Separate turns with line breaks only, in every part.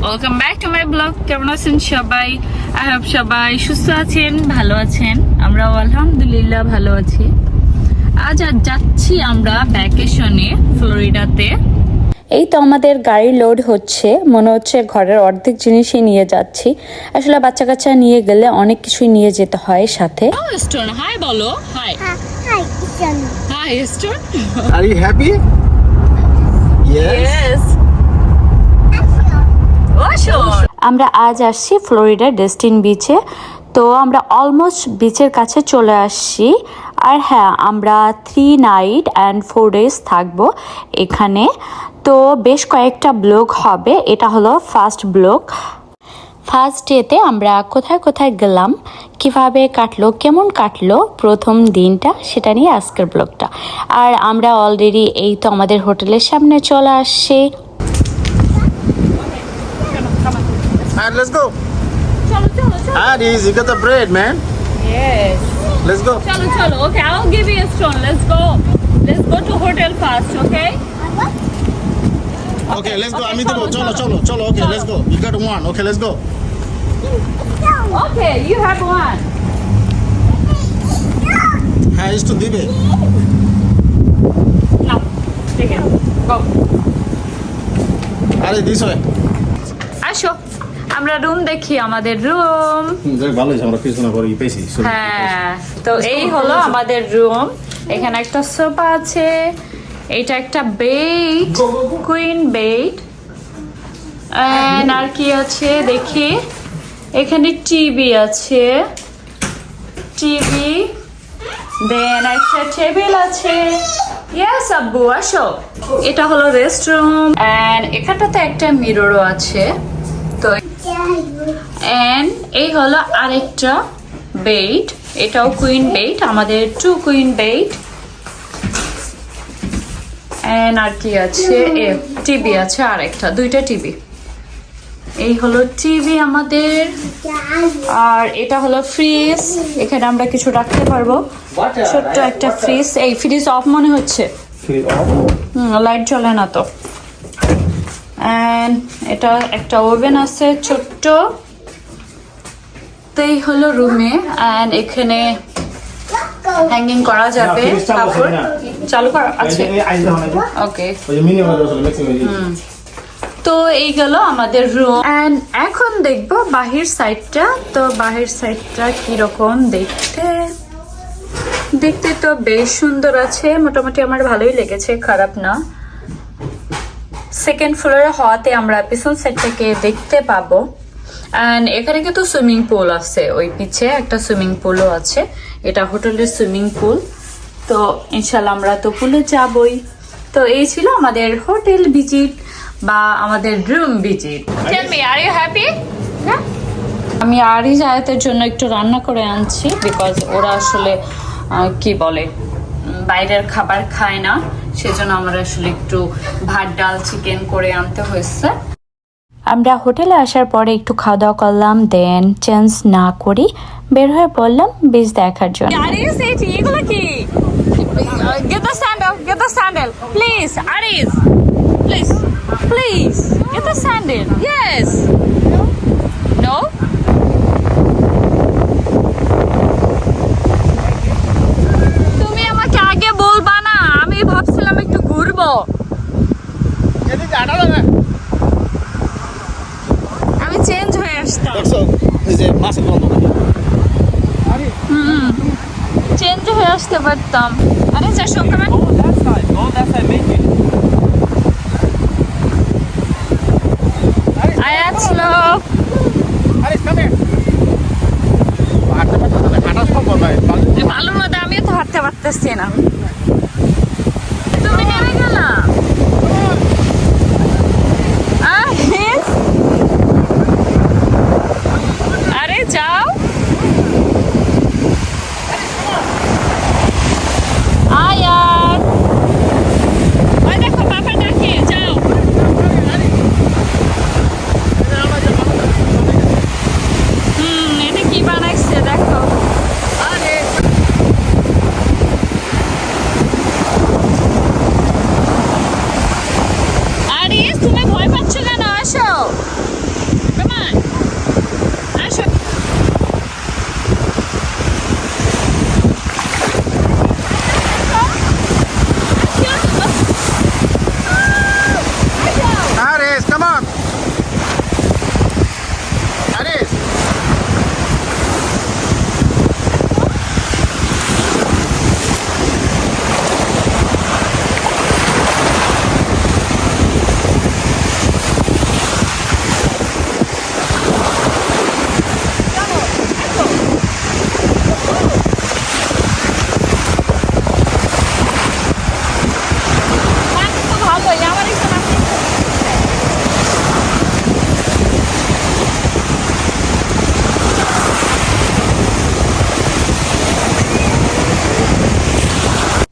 Welcome back to my blog. কেমন আছেন সবাই? আই হোপ সবাই সুস্থ আছেন, ভালো আছেন। আমরাও আলহামদুলিল্লাহ ভালো আছি। আজ যাচ্ছি আমরা ভ্যাকেশনে ফ্লোরিডাতে।
এই তো আমাদের গাড়ি লোড হচ্ছে, মনে হচ্ছে ঘরের অর্ধেক জিনিসই নিয়ে যাচ্ছি। আসলে বাচ্চা কাচ্চা নিয়ে গেলে অনেক কিছুই নিয়ে যেতে হয় সাথে।
স্টোন, হাই বলো। Hi
Hi, John.
Hi Stone.
Are you happy?
Yes.
আমরা আজ আসছি ফ্লোরিডার ডেস্টিন বিচে। তো আমরা অলমোস্ট বিচের কাছে চলে আসছি। আর হ্যাঁ, আমরা 3 নাইট অ্যান্ড 4 ডেজ থাকবো এখানে। তো বেশ কয়েকটা ব্লগ হবে, এটা হলো ফার্স্ট ব্লগ। ফার্স্ট ডেতে আমরা কোথায় কোথায় গেলাম, কিভাবে কাটলো, কেমন কাটলো প্রথম দিনটা, সেটা নিয়ে আজকের ব্লগটা। আর আমরা অলরেডি এই তো আমাদের হোটেলের সামনে চলে আসছি।
Alright, let's go.
চলো চলো চলো।
Addis, you got the bread, man.
Yes.
Let's go.
চলো চলো। Okay, I'll give you a stone. Let's go. Let's go to hotel first, okay?
Okay, let's go.
okay,
আমি দেবো,
চলো,
চলো, চলো, চলো. Okay,
চলো।
let's go. You got one. Okay, let's go.
Okay, you have one.
হ্যাঁ, ইস তো দিবে।
Now, take it. Go.
আরে দিস হয়।
আসো, আমরা রুম দেখি, আমাদের রুম।
ভালো হয়েছে, আমরা কিছু না করে পেয়েছি।
হ্যাঁ, তো এই হলো আমাদের রুম। এখানে একটা সোফা আছে, এইটা একটা বেড, কুইন বেড। আর কি আছে দেখি, এখানে টিভি আছে, টিভি, দেন একটা টেবিল আছে। ইয়েস আব্বু, আসো। এটা হলো রেস্ট রুম এন্ড এখানটাতে একটা মিররও আছে। তো এন্ড এই হলো আরেকটা বেড, এটাও কুইন বেড, আমাদের 2 কুইন বেড। এন্ড আর কি আছে, টিভি আছে আরেকটা, 2টা টিভি। এই হলো টিভি আমাদের। আর এটা হলো ফ্রিজ, এখানে আমরা কিছু রাখতে পারবো, ছোট্ট একটা ফ্রিজ। এই ফ্রিজ অফ মনে হচ্ছে, লাইট জ্বলে না তো। এন্ড এটা একটা ওভেন আছে ছোট্ট। তো এই হলো রুমে। এন্ড এখানে হ্যাঙ্গিং করা যাবে, কাপড় চালু করা আছে। ওকে, তো এই গেল আমাদের রুম। এন্ড এখন দেখবো বাহির সাইডটা। তো বাহির সাইডটা কিরকম দেখতে, দেখতে তো বেশ সুন্দর আছে, মোটামুটি আমার ভালোই লেগেছে, খারাপ না। সেকেন্ড ফ্লোরে হওয়াতে আমরা পিছন সাইড থেকে দেখতে পাবো। এন্ড এখানে কিন্তু সুইমিং পুল আছে, ওই পিছে একটা সুইমিং পুলও আছে। এটা হোটেলের সুইমিং পুল। তো ইনশাল্লাহ আমরা তো পুলে যাবই। তো এই ছিল আমাদের হোটেল ভিজিট বা আমাদের room visit. Tell me, are you happy? আমি আরিজ আয়াতের জন্য একটু রান্না করে আনছি, বিকজ ওরা আসলে কি বলে বাইরের খাবার খায় না, সেজন্য আমরা আসলে একটু ভাত ডাল চিকেন করে আনতে হয়েছে।
আমরা হোটেলে আসার পরে একটু খাওয়া দাওয়া করলাম, দেন চেঞ্জ না করি বের হয়ে পড়লাম বিচ দেখার জন্য।
আরিজ, এগুলো কি? Get the sandal, get the sandal, please. Aris, please, please, get the sandal. Yes. No? তুমি আমাকে আগে বলবা না, আমি ভাবছিলাম একটু ঘুরবো। আমি চেঞ্জ হয়ে আসতাম। চেঞ্জ হয়ে আসতে পারতাম। আরে যা সংক্রমণ আয়াত ছিল। ভালোর মধ্যে আমিও তো হাঁটতে পারতেছি না। তুমি নেমে গেলা? আরে যাও। আয়াত, ওই দেখো বাবা ডাকে, যাও। এটা কি বানাইছে দেখো।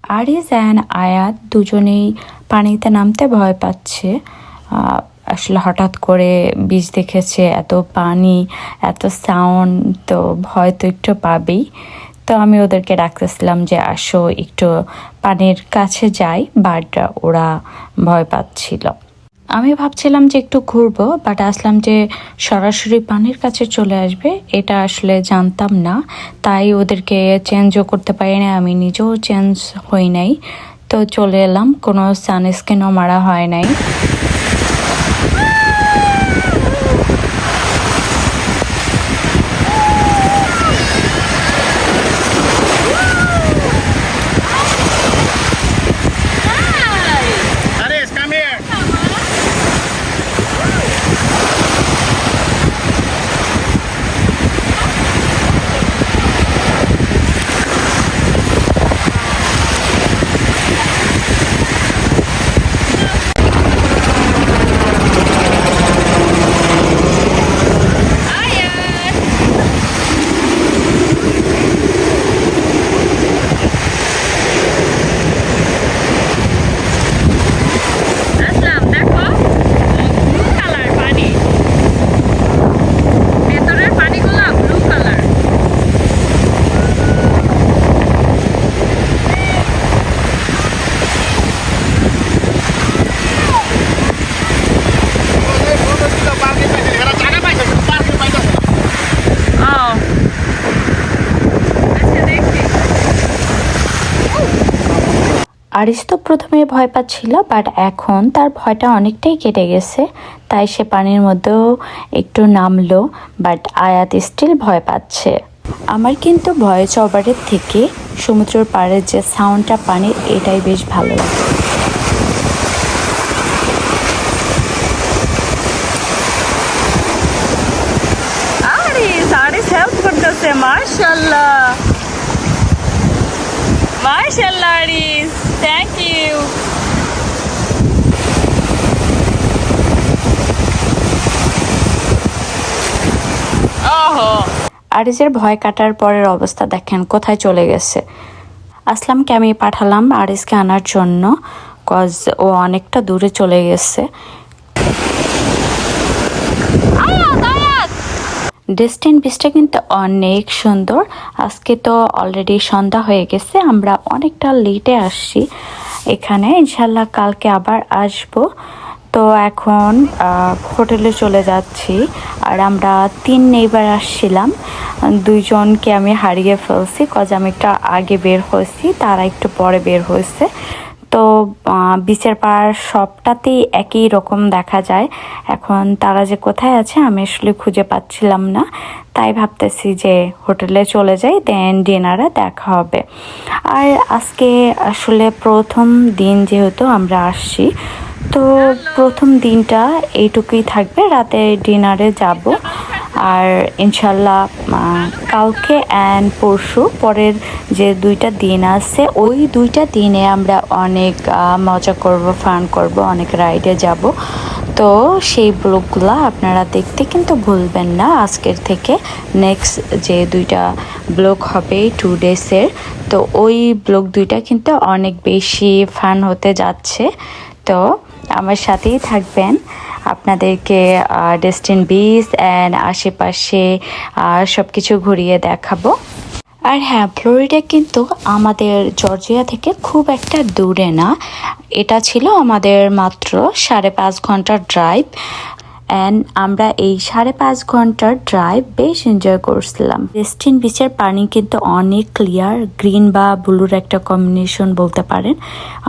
আরিস অ্যান্ড আয়াত দুজনেই পানিতে নামতে ভয় পাচ্ছে। আসলে হঠাৎ করে বীজ দেখেছে, এত পানি, এত সাউন্ড, তো ভয় তো একটু পাবেই। তো আমি ওদেরকে ডাকতেছিলাম যে আসো একটু পানির কাছে যাই, বাট ওরা ভয় পাচ্ছিল। আমি ভাবছিলাম যে একটু ঘুরবো, বাট আসলাম যে সরাসরি পানির কাছে চলে আসবে, এটা আসলে জানতাম না। তাই ওদেরকে চেঞ্জও করতে পারি না, আমি নিজেও চেঞ্জ হই নাই। তো চলে এলাম, কোনো সানস্ক্রিনও মারা হয় নাই।
Aris, come here.
আসলাম, দেখো ব্লু কালার পানি, ভেতরের পানিগুলো ব্লু কালার। আচ্ছা দেখি।
আরিস তো প্রথমে ভয় পাচ্ছিল, বাট এখন তার ভয়টা অনেকটাই কেটে গেছে, তাই সে পানির মধ্যেও একটু নামলো, বাট আয়াত স্টিল ভয় পাচ্ছে। আমার কিন্তু ভয়েস ওভারের থেকে সমুদ্রের পাড়ের যে সাউন্ডটা পানির, এটাই বেশ ভালো লাগে।
আরিস হেল্প করতেছে, মাশাআল্লাহ মাশাআল্লাহ। Aris, thank you. ওহো,
আরিসের ভয় কাটার পরের অবস্থা দেখেন কোথায় চলে গেছে। আসলামকে আমি পাঠালাম আরিসকে আনার জন্য, কজ ও অনেকটা দূরে চলে গেছে। ডেস্টিন বিচটা কিন্তু অনেক সুন্দর। আজকে তো অলরেডি সন্ধ্যা হয়ে গেছে, আমরা অনেকটা লেটে আসছি এখানে, ইনশাল্লাহ কালকে আবার আসব। তো এখন হোটেলে চলে যাচ্ছি। আর আমরা 3 নেইবার আসছিলাম, 2 জনকে আমি হারিয়ে ফেলছি, কজ আমি একটু আগে বের হয়েছি, তারা একটু পরে বের হয়েছে। তো বিচের পাড় সবটাতেই একই রকম দেখা যায়। এখন তারা যে কোথায় আছে আমি আসলে খুঁজে পাচ্ছিলাম না, তাই ভাবতেছি যে হোটেলে চলে যাই, দেন ডিনারে দেখা হবে। আর আজকে আসলে প্রথম দিন যেহেতু আমরা আসছি, তো প্রথম দিনটা এইটুকুই থাকবে, রাতে ডিনারে যাব। আর ইনশাল্লাহ কালকে অ্যান্ড পরশু পরের যে 2টা দিন আছে, ওই 2টা দিনে আমরা অনেক মজা করব, ফান করব, অনেক রাইডে যাব। তো সেই ব্লগগুলো আপনারা দেখতে কিন্তু ভুলবেন না। আজকের থেকে নেক্সট যে 2টা ব্লগ হবে 2 ডেজের, তো ওই ব্লগ 2টা কিন্তু অনেক বেশি ফান হতে যাচ্ছে। তো আমার সাথেই থাকবেন, আপনাদেরকে ডেস্টিন বিচ অ্যান্ড আশেপাশে সব কিছু ঘুরিয়ে দেখাবো। আর হ্যাঁ, ফ্লোরিডা কিন্তু আমাদের জর্জিয়া থেকে খুব একটা দূরে না, এটা ছিল আমাদের মাত্র 5.5 ঘন্টার ড্রাইভ। অ্যান্ড আমরা এই 5.5 ঘন্টার ড্রাইভ বেশ এনজয় করছিলাম। ডেস্টিন বিচের পানি কিন্তু অনেক ক্লিয়ার, গ্রিন বা ব্লুর একটা কম্বিনেশন বলতে পারেন।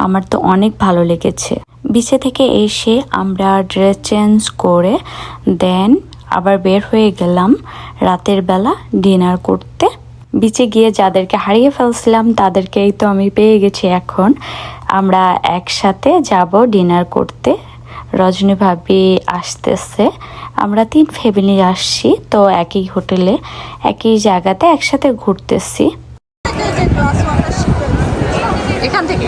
আমার তো অনেক ভালো লেগেছে। বিচে থেকে এসে আমরা ড্রেস চেঞ্জ করে দেন আবার বের হয়ে গেলাম রাতের বেলা ডিনার করতে। বিচে গিয়ে যাদেরকে হারিয়ে ফেলছিলাম তাদেরকেই তো আমি পেয়ে গেছি। এখন আমরা একসাথে যাব ডিনার করতে। রজনী ভাবি আসতেছে, আমরা 3 ফ্যামিলি আসছি, তো একই হোটেলে একই জায়গাতে একসাথে ঘুরতেছি।
এখান থেকে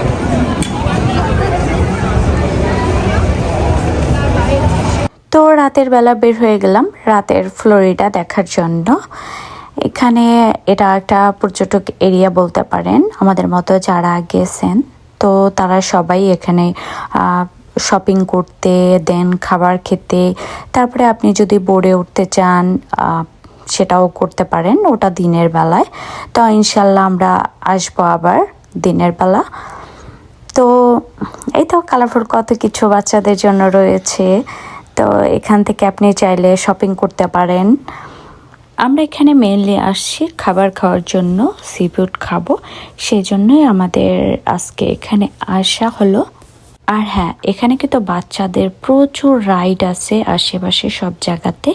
তো রাতের বেলা বের হয়ে গেলাম রাতের ফ্লোরিডা দেখার জন্য। এখানে এটা একটা পর্যটক এরিয়া বলতে পারেন, আমাদের মতো যারা গেছেন তো তারা সবাই এখানে শপিং করতে, দেন খাবার খেতে, তারপরে আপনি যদি বোর্ডে উঠতে চান সেটাও করতে পারেন, ওটা দিনের বেলায়। তো ইনশাল্লাহ আমরা আসবো আবার দিনের বেলা। তো এই তো কালারফুল কত কিছু বাচ্চাদের জন্য রয়েছে, তো এখান থেকে আপনি চাইলে শপিং করতে পারেন। আমরা এখানে মেইনলি আসছি খাবার খাওয়ার জন্য, সি ফুড খাবো, সেই জন্যই আমাদের আজকে এখানে আসা হলো। আর হ্যাঁ, এখানে কিন্তু বাচ্চাদের প্রচুর রাইড আছে, আশেপাশে সব জায়গাতে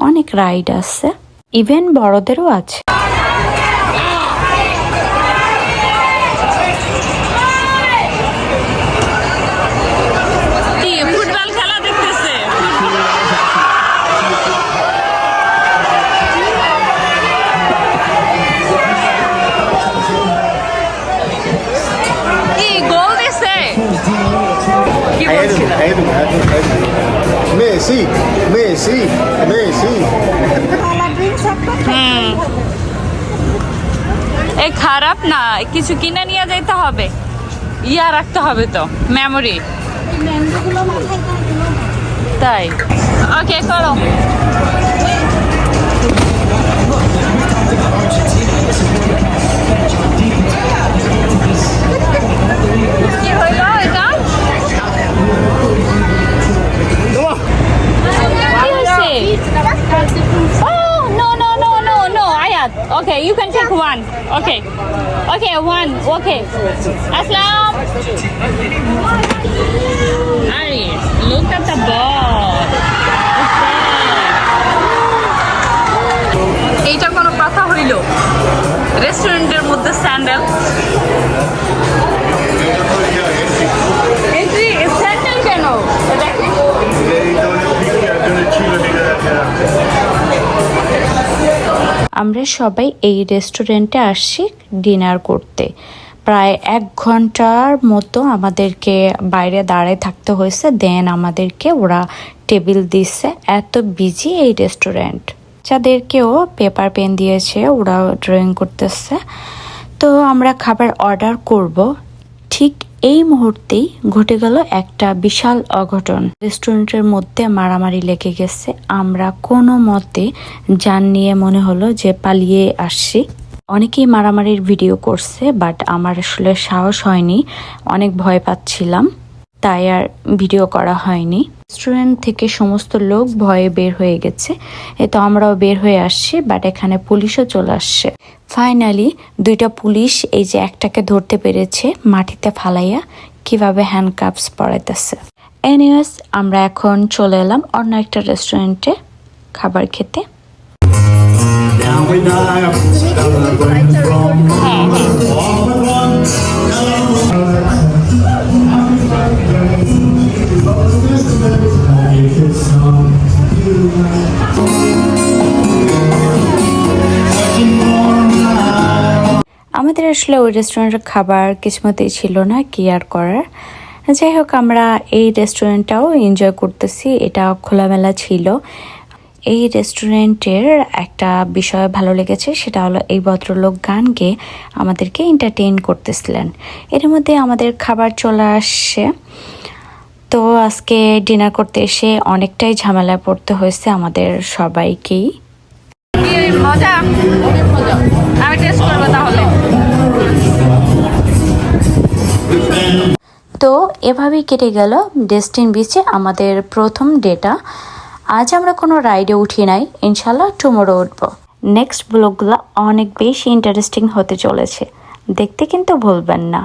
অনেক রাইড আছে, ইভেন বড়দেরও আছে।
ফুটবল খেলা দেখতেছে। কি গোল দিছে? কি বলছিলাম?
Messi, Messi, Messi.
এই খারাপ না, কিছু কিনে নিয়ে যাইতে হবে, ইয়া রাখতে হবে তো মেমোরি। তাই ওকে করো। কি হইল এটা? Oh, no, Ayat. Okay, you can take one. Okay, one. Okay. Aslam. Aries, look at the ball. এইটা কোনো কথা হইল? রেস্টুরেন্টের মধ্যে স্যান্ডেল, এন্ট্রি স্যান্ডেল কেন?
আমরা সবাই এই রেস্টুরেন্টে আসছি ডিনার করতে। প্রায় 1 ঘন্টার মতো আমাদেরকে বাইরে দাঁড়ায় থাকতে হয়েছে, দেন আমাদেরকে ওরা টেবিল দিচ্ছে। এত বিজি এই রেস্টুরেন্ট, যাদেরকেও পেপার পেন দিয়েছে, ওরা ড্রয়িং করতেছে। তো আমরা খাবার অর্ডার করব, ঠিক এই মুহূর্তেই ঘটে গেল একটা বিশাল অঘটন। রেস্টুরেন্টের মধ্যে মারামারি লেগে গেছে। আমরা কোনো মতে যান নিয়ে মনে হলো যে পালিয়ে আসছি। অনেকেই মারামারির ভিডিও করছে, বাট আমার আসলে সাহস হয়নি, অনেক ভয় পাচ্ছিলাম, তাই আর ভিডিও করা হয়নি। রেস্টুরেন্ট থেকে সমস্ত লোক ভয়ে বের হয়ে গেছে, তো আমরাও বের হয়ে আসছি, বাট এখানে পুলিশও চলে আসছে। ফাইনালি 2টা পুলিশ এই যে একটাকে ধরতে পেরেছে, মাটিতে ফালাইয়া কিভাবে হ্যান্ডকাপস পরাইতেছে। এনিওয়েজ, আমরা এখন চলে এলাম অন্য একটা রেস্টুরেন্টে খাবার খেতে। আমাদের আসলে ওই রেস্টুরেন্টের খাবার কিসমতেই ছিল না, কি আর করার। যাই হোক, আমরা এই রেস্টুরেন্টটাও এনজয় করতেছি, এটা খোলামেলা ছিল। এই রেস্টুরেন্টের একটা বিষয় ভালো লেগেছে, সেটা হলো এই ভদ্রলোক গান গেয়ে আমাদেরকে এন্টারটেইন করতেছিলেন। এর মধ্যে আমাদের খাবার চলে আসছে। তো আজকে ডিনার করতে এসে অনেকটাই ঝামেলায় পড়তে হয়েছে আমাদের সবাইকেই।
মজা, আমি টেস্ট করবো তাহলে।
তো এভাবেই কেটে গেল ডেস্টিন বিচে আমাদের প্রথম ডেটা। আজ আমরা কোনো রাইডে উঠি নাই, ইনশাল্লাহ টুমোরো উঠবো। নেক্সট ব্লগগুলো অনেক বেশি ইন্টারেস্টিং হতে চলেছে, দেখতে কিন্তু ভুলবেন না।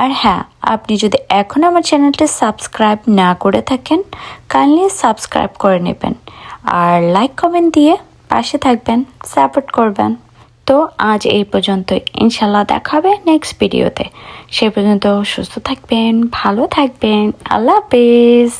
আর হ্যাঁ, আপনি যদি এখন আমার চ্যানেলটি সাবস্ক্রাইব না করে থাকেন, কাইন্ডলি সাবস্ক্রাইব করে নেবেন, আর লাইক কমেন্ট দিয়ে পাশে থাকবেন, সাপোর্ট করবেন। তো আজ এই পর্যন্তই, ইনশাল্লাহ দেখা হবে নেক্সট ভিডিওতে। সে পর্যন্ত সুস্থ থাকবেন, ভালো থাকবেন, আল্লাহ হাফেজ।